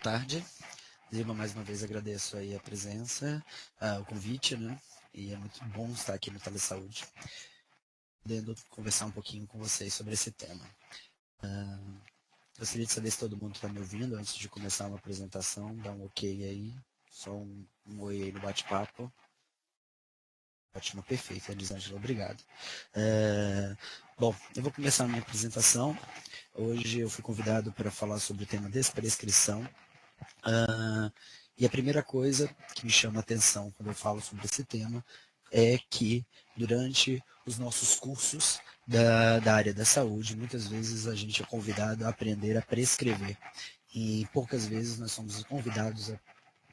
tarde. Ziba, mais uma vez agradeço aí a presença, o convite, né? E é muito bom estar aqui no Telesaúde, podendo conversar um pouquinho com vocês sobre esse tema. Gostaria de saber se todo mundo está me ouvindo antes de começar uma apresentação. Dá um ok aí, só um oi aí no bate-papo. Ótimo, perfeito, Elisângela, obrigado. Bom, eu vou começar a minha apresentação. Hoje eu fui convidado para falar sobre o tema desprescrição. E a primeira coisa que me chama a atenção quando eu falo sobre esse tema é que durante os nossos cursos da área da saúde, muitas vezes a gente é convidado a aprender a prescrever. E poucas vezes nós somos convidados a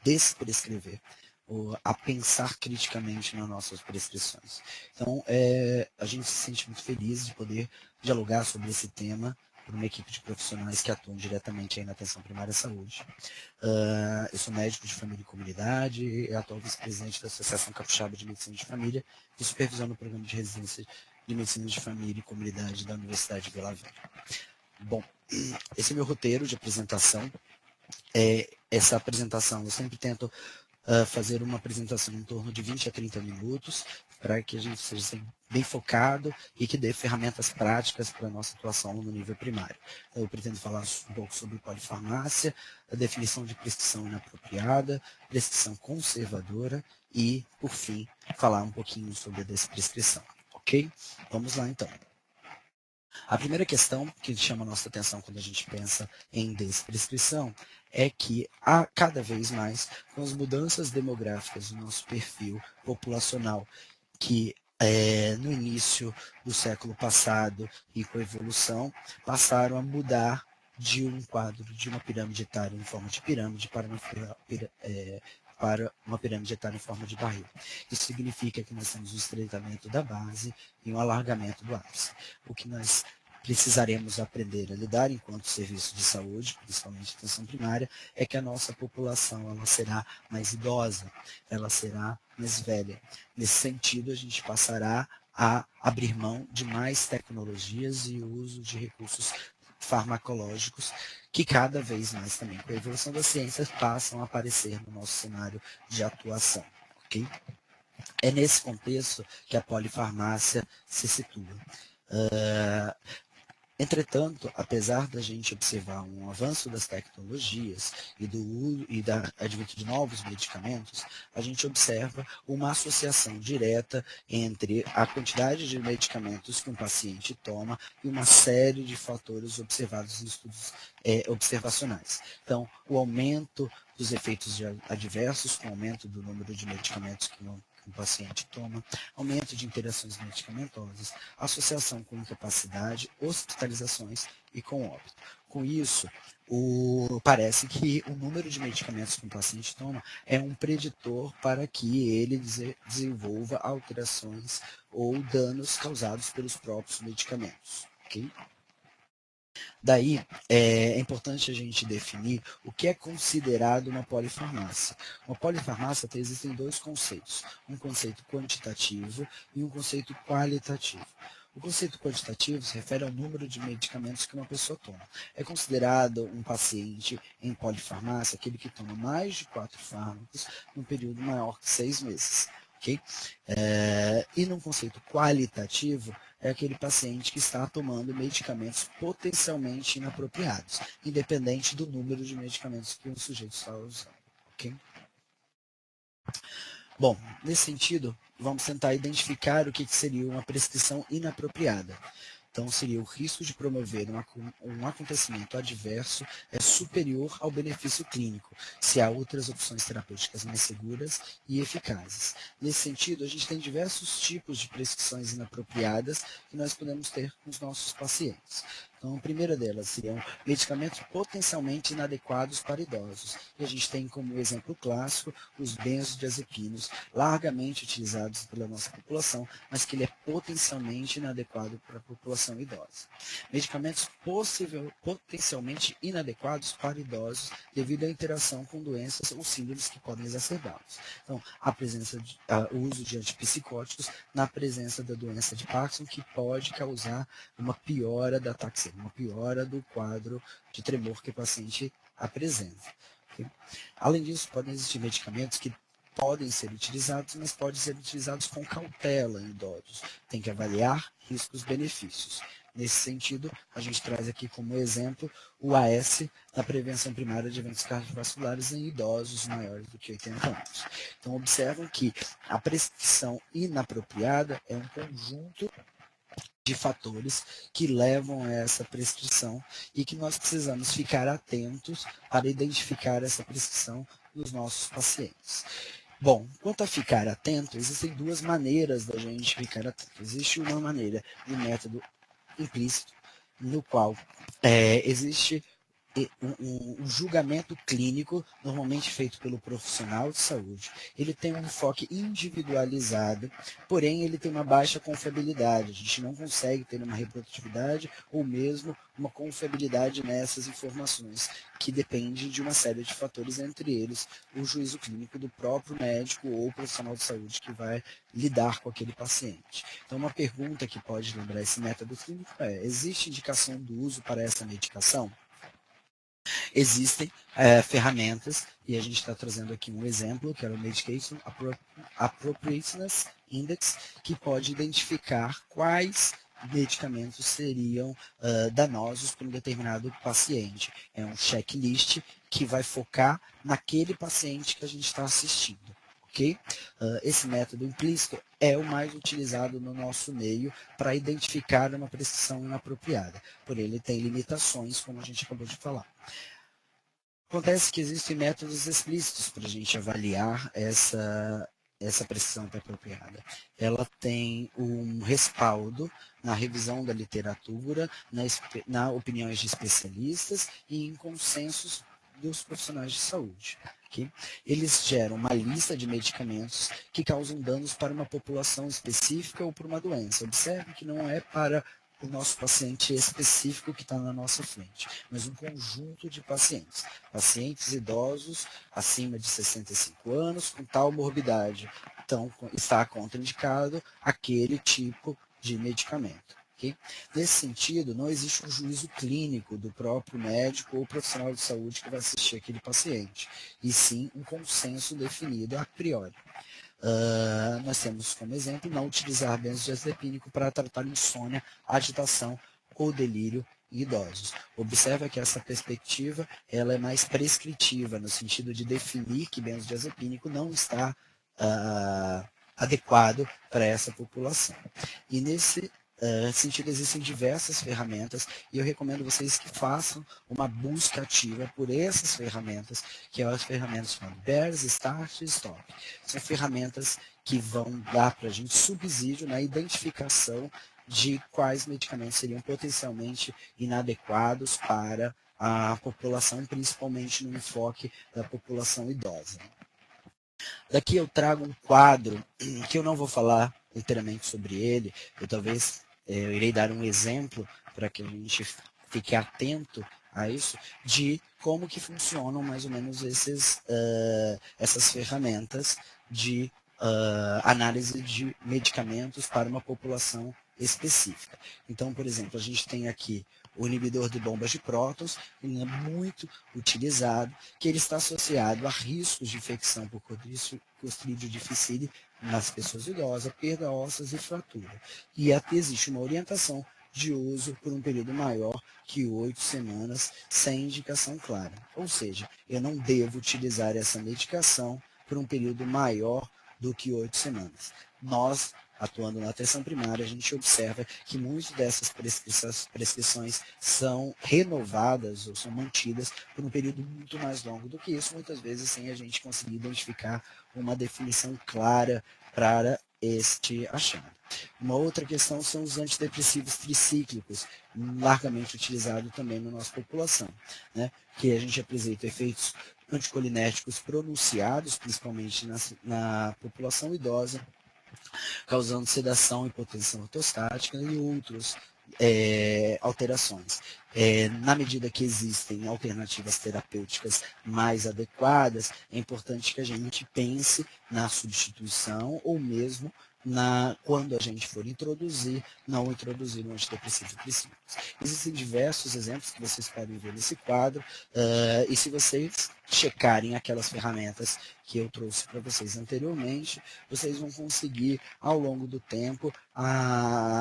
desprescrever, ou a pensar criticamente nas nossas prescrições. Então, a gente se sente muito feliz de poder dialogar sobre esse tema por uma equipe de profissionais que atuam diretamente aí na atenção primária à saúde. Eu sou médico de família e comunidade e atual vice-presidente da Associação Capixaba de Medicina de Família e supervisiono o programa de residência de Medicina de Família e Comunidade da Universidade de Vila Velha. Bom, esse é meu roteiro de apresentação. Essa apresentação eu sempre tento fazer uma apresentação em torno de 20 a 30 minutos, para que a gente seja bem focado e que dê ferramentas práticas para a nossa atuação no nível primário. Eu pretendo falar um pouco sobre polifarmácia, a definição de prescrição inapropriada, prescrição conservadora e, por fim, falar um pouquinho sobre a desprescrição. Ok? Vamos lá, então. A primeira questão que chama a nossa atenção quando a gente pensa em desprescrição é que há cada vez mais, com as mudanças demográficas do nosso perfil populacional, que no início do século passado e com a evolução, passaram a mudar de um quadro de uma pirâmide etária em forma de pirâmide para uma pirâmide etária em forma de barril. Isso significa que nós temos um estreitamento da base e um alargamento do ápice. O que nós precisaremos aprender a lidar enquanto serviço de saúde, principalmente atenção primária, é que a nossa população ela será mais idosa, ela será mais velha. Nesse sentido, a gente passará a abrir mão de mais tecnologias e uso de recursos farmacológicos que cada vez mais também, com a evolução das ciências, passam a aparecer no nosso cenário de atuação. Okay? É nesse contexto que a polifarmácia se situa. Entretanto, apesar da gente observar um avanço das tecnologias e do uso e da advento de novos medicamentos, a gente observa uma associação direta entre a quantidade de medicamentos que um paciente toma e uma série de fatores observados em estudos observacionais. Então, o aumento dos efeitos adversos, com o aumento do número de medicamentos que um paciente toma, aumento de interações medicamentosas, associação com incapacidade, hospitalizações e com óbito. Com isso, parece que o número de medicamentos que um paciente toma é um preditor para que ele desenvolva alterações ou danos causados pelos próprios medicamentos. Okay? Daí, é importante a gente definir o que é considerado uma polifarmácia. Uma polifarmácia existem dois conceitos, um conceito quantitativo e um conceito qualitativo. O conceito quantitativo se refere ao número de medicamentos que uma pessoa toma. É considerado um paciente em polifarmácia aquele que toma mais de 4 fármacos num período maior que 6 meses. Okay? E num conceito qualitativo, é aquele paciente que está tomando medicamentos potencialmente inapropriados, independente do número de medicamentos que o sujeito está usando. Okay? Bom, nesse sentido, vamos tentar identificar o que seria uma prescrição inapropriada. Então, seria o risco de promover um acontecimento adverso superior ao benefício clínico, se há outras opções terapêuticas mais seguras e eficazes. Nesse sentido, a gente tem diversos tipos de prescrições inapropriadas que nós podemos ter com os nossos pacientes. Então, a primeira delas seriam medicamentos potencialmente inadequados para idosos. E a gente tem como exemplo clássico os benzodiazepinos, largamente utilizados pela nossa população, mas que ele é potencialmente inadequado para a população idosa. Medicamentos potencialmente inadequados para idosos devido à interação com doenças ou síndromes que podem exacerbá-los. Então, o uso de antipsicóticos na presença da doença de Parkinson, que pode causar uma piora da ataxia, uma piora do quadro de tremor que o paciente apresenta. Okay? Além disso, podem existir medicamentos que podem ser utilizados, mas podem ser utilizados com cautela em idosos. Tem que avaliar riscos-benefícios. Nesse sentido, a gente traz aqui como exemplo o AS na prevenção primária de eventos cardiovasculares em idosos maiores do que 80 anos. Então, observam que a prescrição inapropriada é um conjunto de fatores que levam a essa prescrição e que nós precisamos ficar atentos para identificar essa prescrição nos nossos pacientes. Bom, quanto a ficar atento, existem duas maneiras da gente ficar atento. Existe uma maneira de método implícito, no qual existe um julgamento clínico, normalmente feito pelo profissional de saúde. Ele tem um enfoque individualizado, porém ele tem uma baixa confiabilidade. A gente não consegue ter uma reprodutividade ou mesmo uma confiabilidade nessas informações, que depende de uma série de fatores, entre eles o juízo clínico do próprio médico ou profissional de saúde que vai lidar com aquele paciente. Então, uma pergunta que pode lembrar esse método clínico é: existe indicação do uso para essa medicação? Existem ferramentas, e a gente está trazendo aqui um exemplo, que é o Medication Appropriateness Index, que pode identificar quais medicamentos seriam danosos para um determinado paciente. É um checklist que vai focar naquele paciente que a gente está assistindo. Okay? Esse método implícito é o mais utilizado no nosso meio para identificar uma prescrição inapropriada, porém ele tem limitações, como a gente acabou de falar. Acontece que existem métodos explícitos para a gente avaliar essa prescrição apropriada. Ela tem um respaldo na revisão da literatura, na opiniões de especialistas e em consensos dos profissionais de saúde. Okay? Eles geram uma lista de medicamentos que causam danos para uma população específica ou para uma doença. Observe que não é para o nosso paciente específico que está na nossa frente, mas um conjunto de pacientes. Pacientes idosos acima de 65 anos com tal morbidade. Então, está contraindicado aquele tipo de medicamento. Okay? Nesse sentido, não existe um juízo clínico do próprio médico ou profissional de saúde que vai assistir aquele paciente, e sim um consenso definido a priori. Nós temos como exemplo não utilizar benzodiazepínico para tratar insônia, agitação ou delírio em idosos. Observa que essa perspectiva ela é mais prescritiva, no sentido de definir que benzodiazepínico não está adequado para essa população. E nesse sentido, existem diversas ferramentas e eu recomendo vocês que façam uma busca ativa por essas ferramentas, que são as ferramentas chamadas BERS, START e STOP. São ferramentas que vão dar para a gente subsídio na identificação de quais medicamentos seriam potencialmente inadequados para a população, principalmente no enfoque da população idosa. Daqui eu trago um quadro que eu não vou falar inteiramente sobre ele, eu irei dar um exemplo para que a gente fique atento a isso, de como que funcionam mais ou menos essas ferramentas de análise de medicamentos para uma população específica. Então, por exemplo, a gente tem aqui o inibidor de bombas de prótons, ele é muito utilizado, que ele está associado a riscos de infecção por Clostridium difficile nas pessoas idosas, perda ósseas e fratura. E existe uma orientação de uso por um período maior que 8 semanas, sem indicação clara. Ou seja, eu não devo utilizar essa medicação por um período maior do que 8 semanas. Nós, atuando na atenção primária, a gente observa que muitas dessas prescrições são renovadas ou são mantidas por um período muito mais longo do que isso, muitas vezes sem a gente conseguir identificar uma definição clara para este achado. Uma outra questão são os antidepressivos tricíclicos, largamente utilizados também na nossa população, né? Que a gente apresenta efeitos anticolinérgicos pronunciados, principalmente na população idosa, causando sedação, hipotensão ortostática e outras alterações. Na medida que existem alternativas terapêuticas mais adequadas, é importante que a gente pense na substituição ou mesmo quando a gente for não introduzir um antidepressivo priscílico. Existem diversos exemplos que vocês podem ver nesse quadro, e se vocês checarem aquelas ferramentas que eu trouxe para vocês anteriormente, vocês vão conseguir, ao longo do tempo,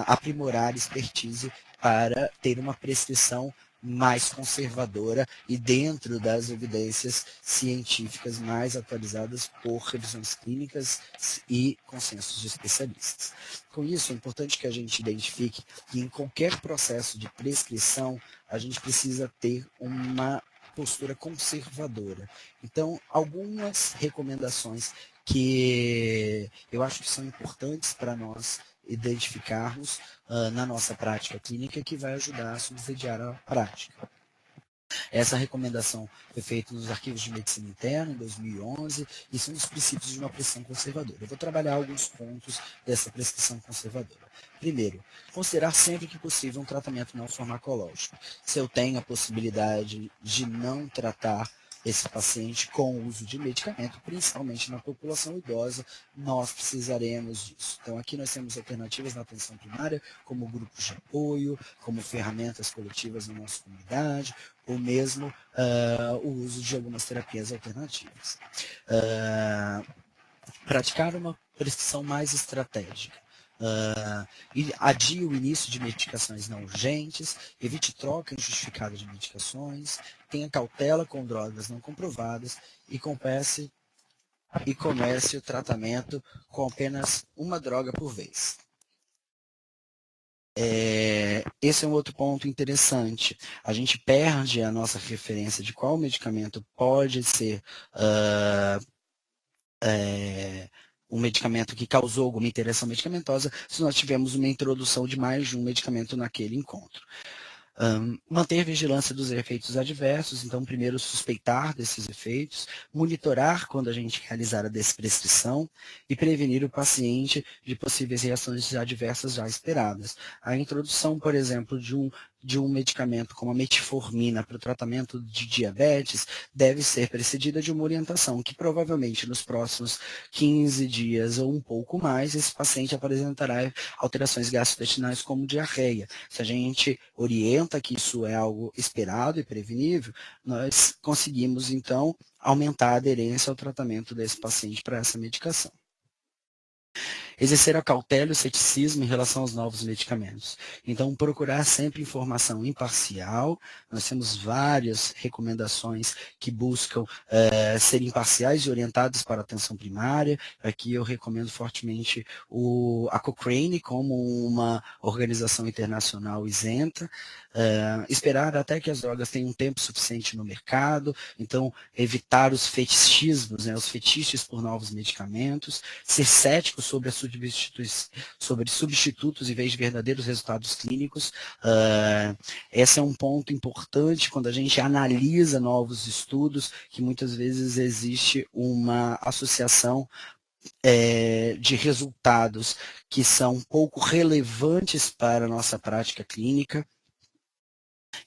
aprimorar expertise para ter uma prescrição mais conservadora e dentro das evidências científicas mais atualizadas por revisões clínicas e consensos de especialistas. Com isso, é importante que a gente identifique que em qualquer processo de prescrição, a gente precisa ter uma postura conservadora. Então, algumas recomendações que eu acho que são importantes para nós identificarmos na nossa prática clínica, que vai ajudar a subsidiar a prática. Essa recomendação foi feita nos arquivos de medicina interna, em 2011, e são os princípios de uma prescrição conservadora. Eu vou trabalhar alguns pontos dessa prescrição conservadora. Primeiro, considerar sempre que possível um tratamento não farmacológico. Se eu tenho a possibilidade de não tratar esse paciente com o uso de medicamento, principalmente na população idosa, nós precisaremos disso. Então, aqui nós temos alternativas na atenção primária, como grupos de apoio, como ferramentas coletivas na nossa comunidade, ou mesmo o uso de algumas terapias alternativas. Praticar uma prescrição mais estratégica. Adie o início de medicações não urgentes, evite troca injustificada de medicações, tenha cautela com drogas não comprovadas e comece o tratamento com apenas uma droga por vez. Esse é um outro ponto interessante. A gente perde a nossa referência de qual medicamento pode ser um medicamento que causou alguma interação medicamentosa se nós tivermos uma introdução de mais de um medicamento naquele encontro. Manter vigilância dos efeitos adversos, então primeiro suspeitar desses efeitos, monitorar quando a gente realizar a desprescrição e prevenir o paciente de possíveis reações adversas já esperadas. A introdução, por exemplo, de um medicamento como a metformina para o tratamento de diabetes deve ser precedida de uma orientação que provavelmente nos próximos 15 dias ou um pouco mais, esse paciente apresentará alterações gastrointestinais como diarreia. Se a gente orienta que isso é algo esperado e prevenível, nós conseguimos então aumentar a aderência ao tratamento desse paciente para essa medicação. Exercer a cautela e o ceticismo em relação aos novos medicamentos. Então, procurar sempre informação imparcial. Nós temos várias recomendações que buscam ser imparciais e orientadas para a atenção primária. Aqui eu recomendo fortemente a Cochrane como uma organização internacional isenta. Esperar até que as drogas tenham um tempo suficiente no mercado. Então, evitar os fetichismos, os fetiches por novos medicamentos. Ser cético sobre substitutos em vez de verdadeiros resultados clínicos. Esse é um ponto importante quando a gente analisa novos estudos, que muitas vezes existe uma associação de resultados que são pouco relevantes para a nossa prática clínica,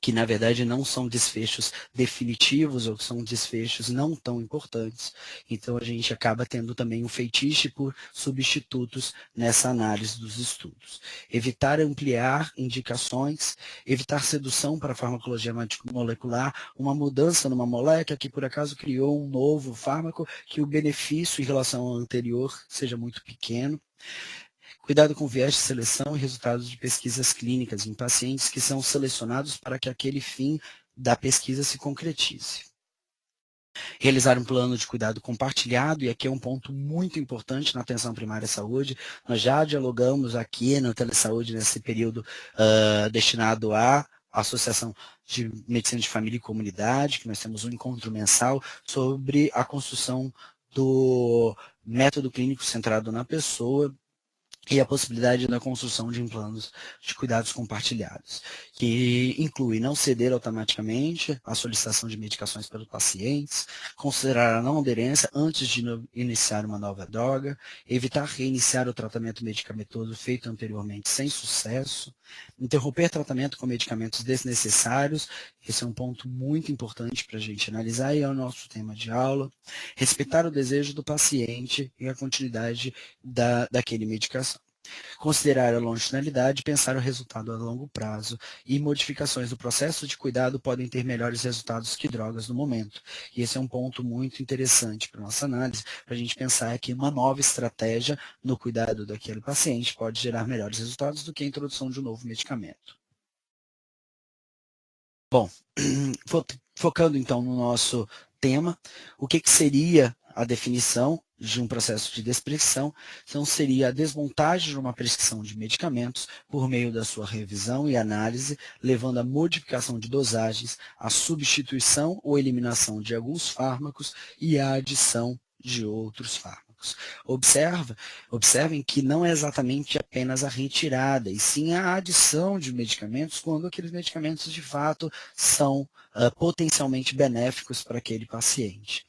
que na verdade não são desfechos definitivos ou são desfechos não tão importantes. Então a gente acaba tendo também um fetiche por substitutos nessa análise dos estudos. Evitar ampliar indicações, evitar sedução para a farmacologia molecular, uma mudança numa molécula que por acaso criou um novo fármaco que o benefício em relação ao anterior seja muito pequeno. Cuidado com viés de seleção e resultados de pesquisas clínicas em pacientes que são selecionados para que aquele fim da pesquisa se concretize. Realizar um plano de cuidado compartilhado, e aqui é um ponto muito importante na atenção primária à saúde. Nós já dialogamos aqui no Telesaúde, nesse período destinado à Associação de Medicina de Família e Comunidade, que nós temos um encontro mensal sobre a construção do método clínico centrado na pessoa, e a possibilidade da construção de planos de cuidados compartilhados, que inclui não ceder automaticamente à solicitação de medicações pelos pacientes, considerar a não aderência antes de iniciar uma nova droga, evitar reiniciar o tratamento medicamentoso feito anteriormente sem sucesso, interromper tratamento com medicamentos desnecessários, esse é um ponto muito importante para a gente analisar e é o nosso tema de aula, respeitar o desejo do paciente e a continuidade daquele medicação. Considerar a longitudinalidade, pensar o resultado a longo prazo e modificações do processo de cuidado podem ter melhores resultados que drogas no momento. E esse é um ponto muito interessante para a nossa análise, para a gente pensar que uma nova estratégia no cuidado daquele paciente pode gerar melhores resultados do que a introdução de um novo medicamento. Bom, focando então no nosso tema, o que seria a definição de um processo de desprescrição? Então, seria a desmontagem de uma prescrição de medicamentos por meio da sua revisão e análise, levando à modificação de dosagens, à substituição ou eliminação de alguns fármacos e à adição de outros fármacos. Observem que não é exatamente apenas a retirada, e sim a adição de medicamentos quando aqueles medicamentos de fato são potencialmente benéficos para aquele paciente.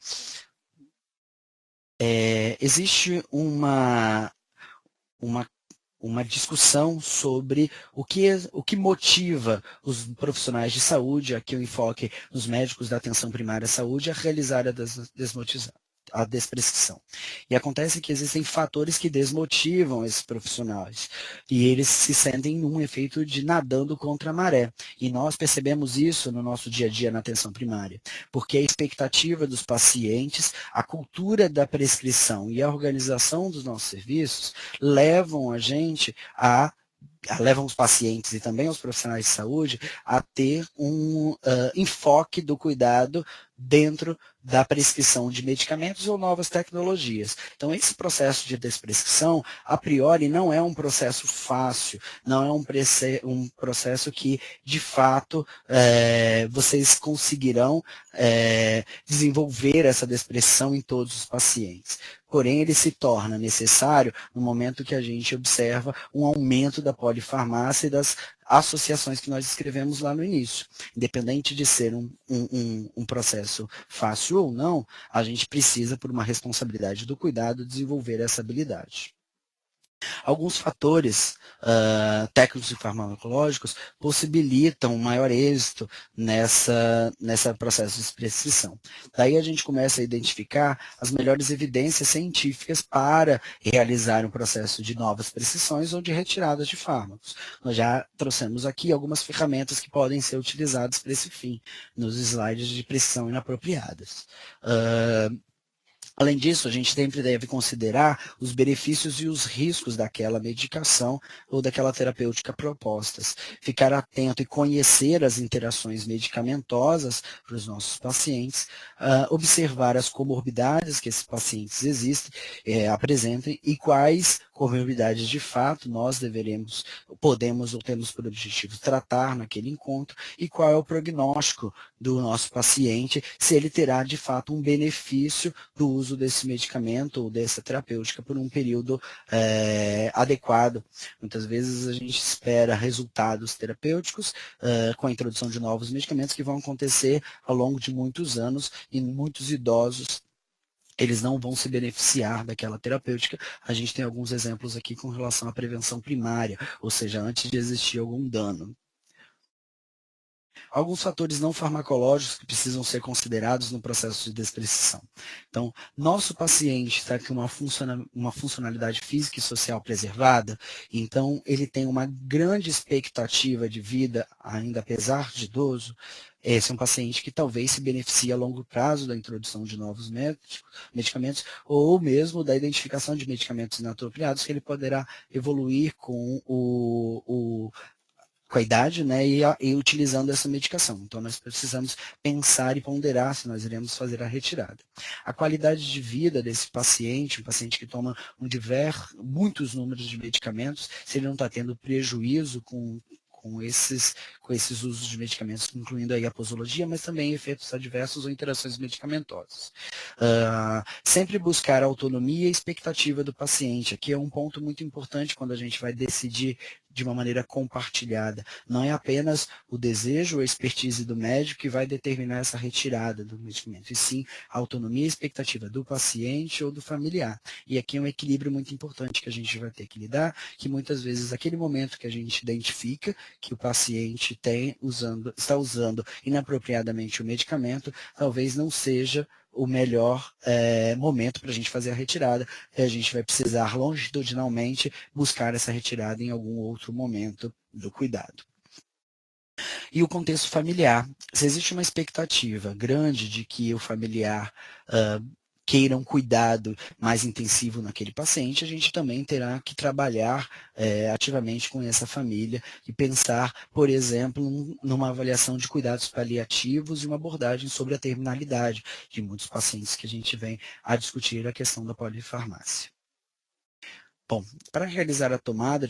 Existe uma discussão sobre o que motiva os profissionais de saúde, aqui o enfoque nos médicos da atenção primária à saúde, a realizar a desprescrição. E acontece que existem fatores que desmotivam esses profissionais e eles se sentem num efeito de nadando contra a maré. E nós percebemos isso no nosso dia a dia na atenção primária, porque a expectativa dos pacientes, a cultura da prescrição e a organização dos nossos serviços levam a gente levam os pacientes e também os profissionais de saúde a ter um enfoque do cuidado dentro da prescrição de medicamentos ou novas tecnologias. Então, esse processo de desprescrição, a priori, não é um processo fácil, não é um processo que, de fato, vocês conseguirão desenvolver essa desprescrição em todos os pacientes. Porém, ele se torna necessário no momento que a gente observa um aumento da polifarmácia e das associações que nós escrevemos lá no início. Independente de ser um processo fácil ou não, a gente precisa, por uma responsabilidade do cuidado, desenvolver essa habilidade. Alguns fatores técnicos e farmacológicos possibilitam um maior êxito nessa processo de prescrição. Daí a gente começa a identificar as melhores evidências científicas para realizar um processo de novas prescrições ou de retiradas de fármacos. Nós já trouxemos aqui algumas ferramentas que podem ser utilizadas para esse fim, nos slides de prescrição inapropriadas. Além disso, a gente sempre deve considerar os benefícios e os riscos daquela medicação ou daquela terapêutica propostas. Ficar atento e conhecer as interações medicamentosas para os nossos pacientes, observar as comorbidades que esses pacientes apresentem e quais comorbidades de fato nós podemos ou temos por objetivo tratar naquele encontro e qual é o prognóstico do nosso paciente, se ele terá de fato um benefício do uso desse medicamento ou dessa terapêutica por um período adequado. Muitas vezes a gente espera resultados terapêuticos com a introdução de novos medicamentos que vão acontecer ao longo de muitos anos e muitos idosos eles não vão se beneficiar daquela terapêutica. A gente tem alguns exemplos aqui com relação à prevenção primária, ou seja, antes de existir algum dano. Alguns fatores não farmacológicos que precisam ser considerados no processo de desprescrição. Então, nosso paciente está com uma funcionalidade física e social preservada, então ele tem uma grande expectativa de vida, ainda apesar de idoso. Esse é um paciente que talvez se beneficie a longo prazo da introdução de novos medicamentos ou mesmo da identificação de medicamentos inapropriados que ele poderá evoluir com a idade, né, e utilizando essa medicação. Então, nós precisamos pensar e ponderar se nós iremos fazer a retirada. A qualidade de vida desse paciente, um paciente que toma muitos números de medicamentos, se ele não está tendo prejuízo com com esses usos de medicamentos, incluindo aí a posologia, mas também efeitos adversos ou interações medicamentosas. Sempre buscar a autonomia e expectativa do paciente. Aqui é um ponto muito importante quando a gente vai decidir de uma maneira compartilhada. Não é apenas o desejo ou a expertise do médico que vai determinar essa retirada do medicamento, e sim a autonomia e expectativa do paciente ou do familiar. E aqui é um equilíbrio muito importante que a gente vai ter que lidar, que muitas vezes aquele momento que a gente identifica que o paciente está usando inapropriadamente o medicamento, talvez não seja o melhor momento para a gente fazer a retirada, e a gente vai precisar longitudinalmente buscar essa retirada em algum outro momento do cuidado. E o contexto familiar. Se existe uma expectativa grande de que o familiar queira um cuidado mais intensivo naquele paciente, a gente também terá que trabalhar ativamente com essa família e pensar, por exemplo, numa avaliação de cuidados paliativos e uma abordagem sobre a terminalidade de muitos pacientes que a gente vem a discutir a questão da polifarmácia. Bom, para realizar a tomada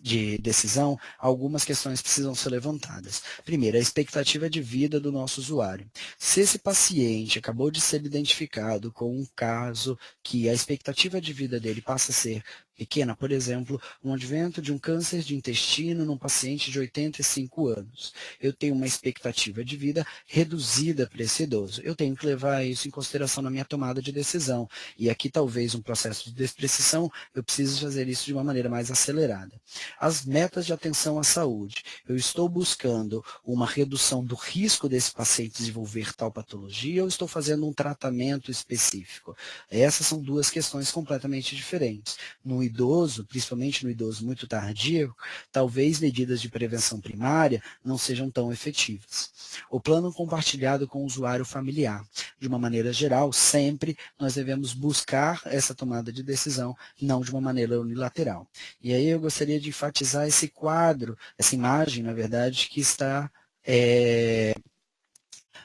de decisão, algumas questões precisam ser levantadas. Primeiro, a expectativa de vida do nosso usuário. Se esse paciente acabou de ser identificado com um caso que a expectativa de vida dele passa a ser pequena, por exemplo, um advento de um câncer de intestino num paciente de 85 anos. Eu tenho uma expectativa de vida reduzida para esse idoso. Eu tenho que levar isso em consideração na minha tomada de decisão. E aqui talvez um processo de desprescrição, eu preciso fazer isso de uma maneira mais acelerada. As metas de atenção à saúde. Eu estou buscando uma redução do risco desse paciente desenvolver tal patologia ou estou fazendo um tratamento específico? Essas são duas questões completamente diferentes. No idoso, principalmente no idoso muito tardio, talvez medidas de prevenção primária não sejam tão efetivas. O plano compartilhado com o usuário familiar. De uma maneira geral, sempre nós devemos buscar essa tomada de decisão, não de uma maneira unilateral. E aí eu gostaria de enfatizar esse quadro, essa imagem, na verdade, que está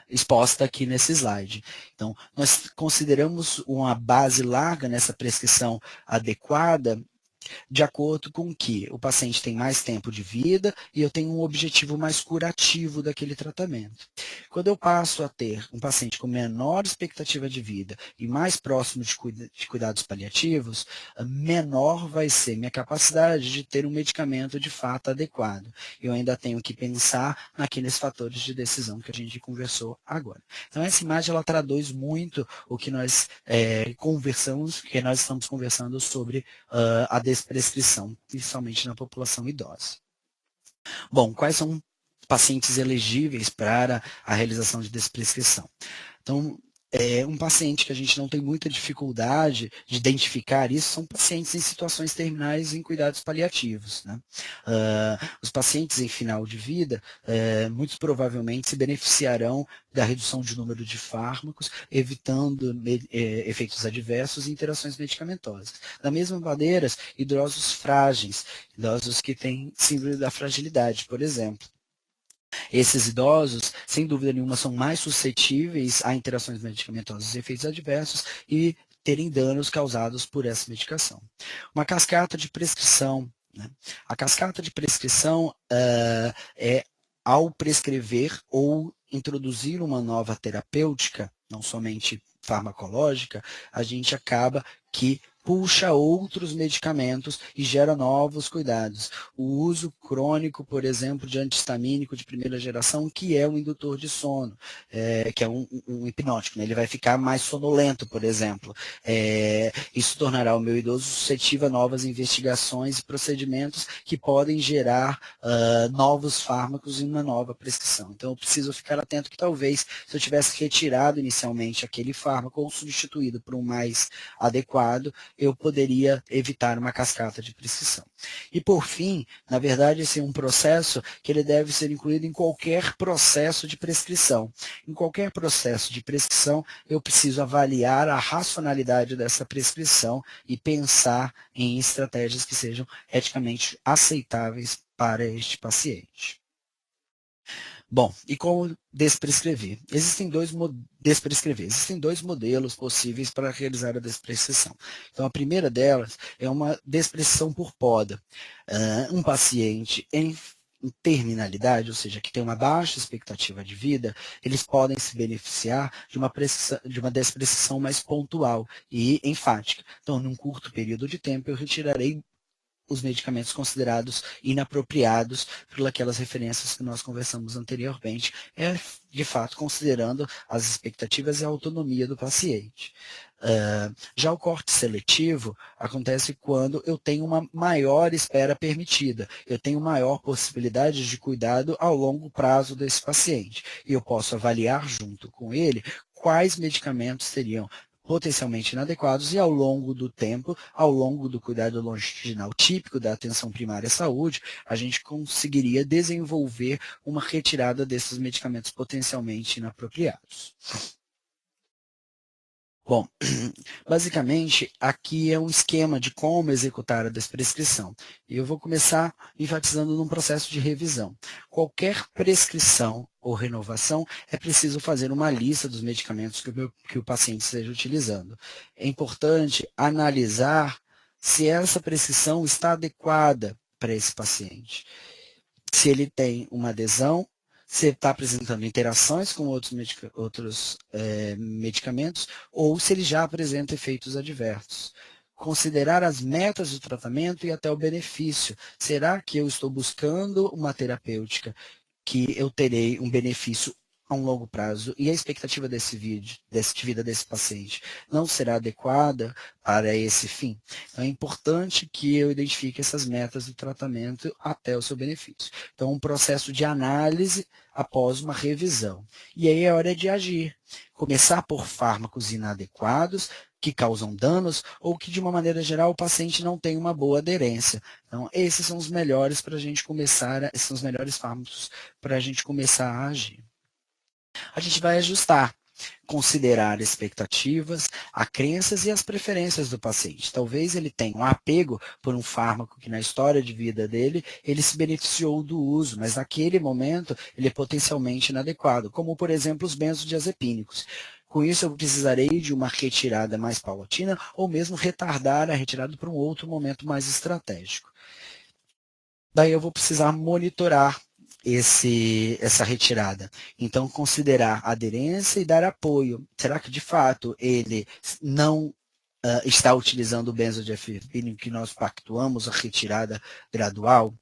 exposta aqui nesse slide. Então, nós consideramos uma base larga nessa prescrição adequada de acordo com que o paciente tem mais tempo de vida e eu tenho um objetivo mais curativo daquele tratamento. Quando eu passo a ter um paciente com menor expectativa de vida e mais próximo de cuidados paliativos, menor vai ser minha capacidade de ter um medicamento de fato adequado. Eu ainda tenho que pensar naqueles fatores de decisão que a gente conversou agora. Então, essa imagem ela traduz muito o que nós conversamos, que nós estamos conversando sobre a desprescrição, principalmente na população idosa. Bom, quais são pacientes elegíveis para a realização de desprescrição? Então, um paciente que a gente não tem muita dificuldade de identificar isso são pacientes em situações terminais em cuidados paliativos. Né? Os pacientes em final de vida, muito provavelmente se beneficiarão da redução de número de fármacos, evitando efeitos adversos e interações medicamentosas. Da mesma maneira, idosos frágeis, idosos que têm síndrome da fragilidade, por exemplo. Esses idosos, sem dúvida nenhuma, são mais suscetíveis a interações medicamentosas e efeitos adversos e terem danos causados por essa medicação. Uma cascata de prescrição. Né? A cascata de prescrição é ao prescrever ou introduzir uma nova terapêutica, não somente farmacológica, a gente acaba que puxa outros medicamentos e gera novos cuidados. O uso crônico, por exemplo, de antihistamínico de primeira geração, que é um indutor de sono, que é um hipnótico, né? Ele vai ficar mais sonolento, por exemplo. Isso tornará o meu idoso suscetível a novas investigações e procedimentos que podem gerar novos fármacos e uma nova prescrição. Então, eu preciso ficar atento que talvez, se eu tivesse retirado inicialmente aquele fármaco ou substituído por um mais adequado, eu poderia evitar uma cascata de prescrição. E por fim, na verdade, esse é um processo que ele deve ser incluído em qualquer processo de prescrição. Em qualquer processo de prescrição, eu preciso avaliar a racionalidade dessa prescrição e pensar em estratégias que sejam eticamente aceitáveis para este paciente. Bom, e como desprescrever? Existem dois modelos possíveis para realizar a desprescrição. Então, a primeira delas é uma desprescrição por poda. Um paciente em terminalidade, ou seja, que tem uma baixa expectativa de vida, eles podem se beneficiar de uma desprescrição mais pontual e enfática. Então, num curto período de tempo, eu retirarei os medicamentos considerados inapropriados por aquelas referências que nós conversamos anteriormente, de fato considerando as expectativas e a autonomia do paciente. Já o corte seletivo acontece quando eu tenho uma maior espera permitida, eu tenho maior possibilidade de cuidado ao longo prazo desse paciente, e eu posso avaliar junto com ele quais medicamentos seriam potencialmente inadequados e ao longo do tempo, ao longo do cuidado longitudinal típico da atenção primária à saúde, a gente conseguiria desenvolver uma retirada desses medicamentos potencialmente inapropriados. Bom, basicamente, aqui é um esquema de como executar a desprescrição. E eu vou começar enfatizando num processo de revisão. Qualquer prescrição ou renovação, é preciso fazer uma lista dos medicamentos que o paciente esteja utilizando. É importante analisar se essa prescrição está adequada para esse paciente. Se ele tem uma adesão, se está apresentando interações com outros medicamentos, ou se ele já apresenta efeitos adversos. Considerar as metas do tratamento e até o benefício. Será que eu estou buscando uma terapêutica que eu terei um benefício a um longo prazo e a expectativa de vida desse paciente não será adequada para esse fim? Então, é importante que eu identifique essas metas do tratamento até o seu benefício. Então, um processo de análise após uma revisão. E aí é hora de agir. Começar por fármacos inadequados, que causam danos, ou que, de uma maneira geral, o paciente não tem uma boa aderência. Então, esses são os melhores para a gente começar, esses são os melhores fármacos para a gente começar a agir. A gente vai ajustar, considerar expectativas, as crenças e as preferências do paciente. Talvez ele tenha um apego por um fármaco que na história de vida dele, ele se beneficiou do uso, mas naquele momento ele é potencialmente inadequado, como por exemplo os benzodiazepínicos. Com isso eu precisarei de uma retirada mais paulatina ou mesmo retardar a retirada para um outro momento mais estratégico. Daí eu vou precisar monitorar essa retirada. Então, considerar aderência e dar apoio. Será que, de fato, ele não está utilizando o benzodiazepínico que nós pactuamos, a retirada gradual?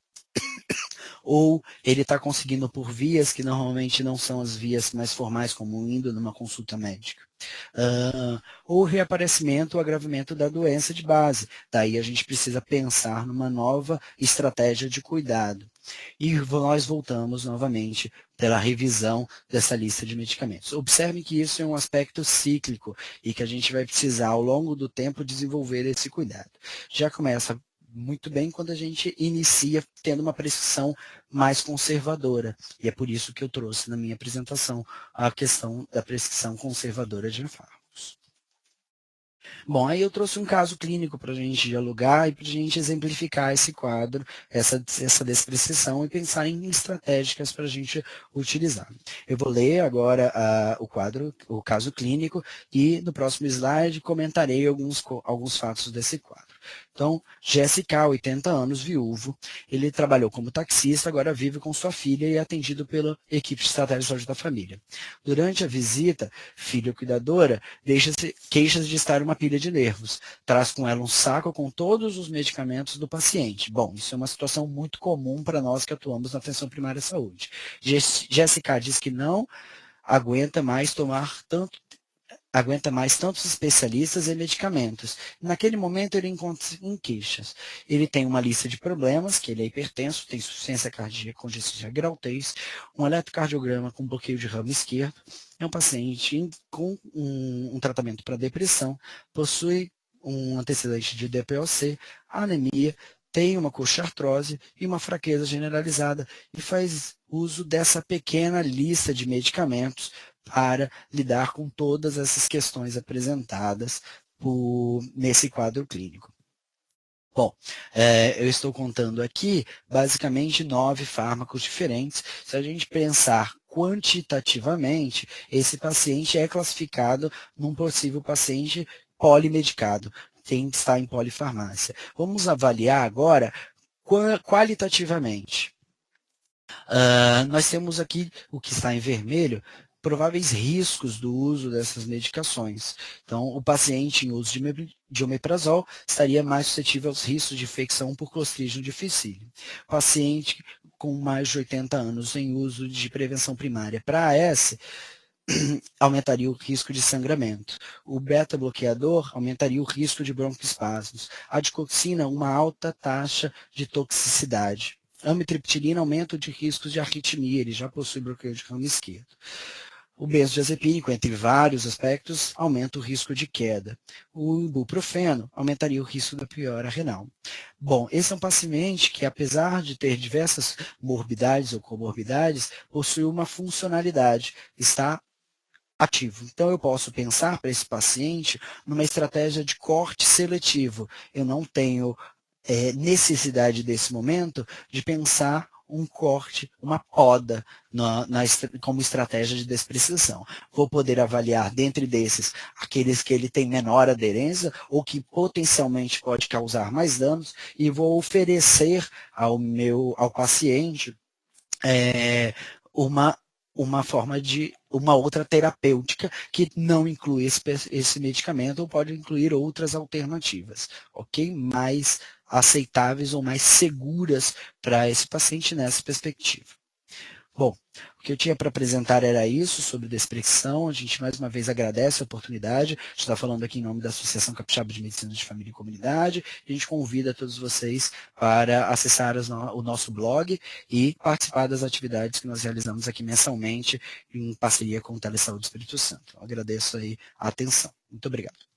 Ou ele está conseguindo por vias que normalmente não são as vias mais formais, como indo numa consulta médica? Ou reaparecimento ou agravamento da doença de base. Daí a gente precisa pensar numa nova estratégia de cuidado. E nós voltamos novamente pela revisão dessa lista de medicamentos. Observe que isso é um aspecto cíclico e que a gente vai precisar, ao longo do tempo, desenvolver esse cuidado. Já começa muito bem quando a gente inicia tendo uma prescrição mais conservadora. E é por isso que eu trouxe na minha apresentação a questão da prescrição conservadora de fármacos. Bom, aí eu trouxe um caso clínico para a gente dialogar e para a gente exemplificar esse quadro, essa desprescrição e pensar em estratégicas para a gente utilizar. Eu vou ler agora o caso clínico e no próximo slide comentarei alguns fatos desse quadro. Então, GSK, 80 anos, viúvo, ele trabalhou como taxista, agora vive com sua filha e é atendido pela equipe de estratégia de saúde da família. Durante a visita, filha cuidadora queixa-se de estar uma pilha de nervos. Traz com ela um saco com todos os medicamentos do paciente. Bom, isso é uma situação muito comum para nós que atuamos na atenção primária à saúde. GSK diz que não aguenta mais tantos especialistas e medicamentos. Naquele momento, ele encontra em queixas. Ele tem uma lista de problemas, que ele é hipertenso, tem insuficiência cardíaca, congestão de grautez, um eletrocardiograma com bloqueio de ramo esquerdo, é um paciente com um tratamento para depressão, possui um antecedente de DPOC, anemia, tem uma coxartrose e uma fraqueza generalizada e faz uso dessa pequena lista de medicamentos para lidar com todas essas questões apresentadas nesse quadro clínico. Bom, eu estou contando aqui basicamente 9 fármacos diferentes. Se a gente pensar quantitativamente, esse paciente é classificado num possível paciente polimedicado, tem que estar em polifarmácia. Vamos avaliar agora qualitativamente. Nós temos aqui o que está em vermelho, prováveis riscos do uso dessas medicações. Então, o paciente em uso de omeprazol estaria mais suscetível aos riscos de infecção por Clostridium difficile. O paciente com mais de 80 anos em uso de prevenção primária para AS aumentaria o risco de sangramento. O beta-bloqueador aumentaria o risco de broncoespasmos. A digoxina, uma alta taxa de toxicidade. Amitriptilina aumenta o de riscos de arritmia, ele já possui bloqueio de ramo esquerdo. O benzodiazepínico, entre vários aspectos, aumenta o risco de queda. O ibuprofeno aumentaria o risco da piora renal. Bom, esse é um paciente que, apesar de ter diversas morbidades ou comorbidades, possui uma funcionalidade, está ativo. Então, eu posso pensar para esse paciente numa estratégia de corte seletivo. Eu não tenho necessidade desse momento de pensar um corte, uma poda como estratégia de desprescrição. Vou poder avaliar dentre desses aqueles que ele tem menor aderência ou que potencialmente pode causar mais danos e vou oferecer ao paciente uma forma de uma outra terapêutica que não inclui esse medicamento ou pode incluir outras alternativas, ok? Mais aceitáveis ou mais seguras para esse paciente nessa perspectiva. Bom, o que eu tinha para apresentar era isso sobre desprescrição. A gente mais uma vez agradece a oportunidade. A gente está falando aqui em nome da Associação Capixaba de Medicina de Família e Comunidade. A gente convida todos vocês para acessar o nosso blog e participar das atividades que nós realizamos aqui mensalmente em parceria com o Telesaúde Espírito Santo. Eu agradeço aí a atenção. Muito obrigado.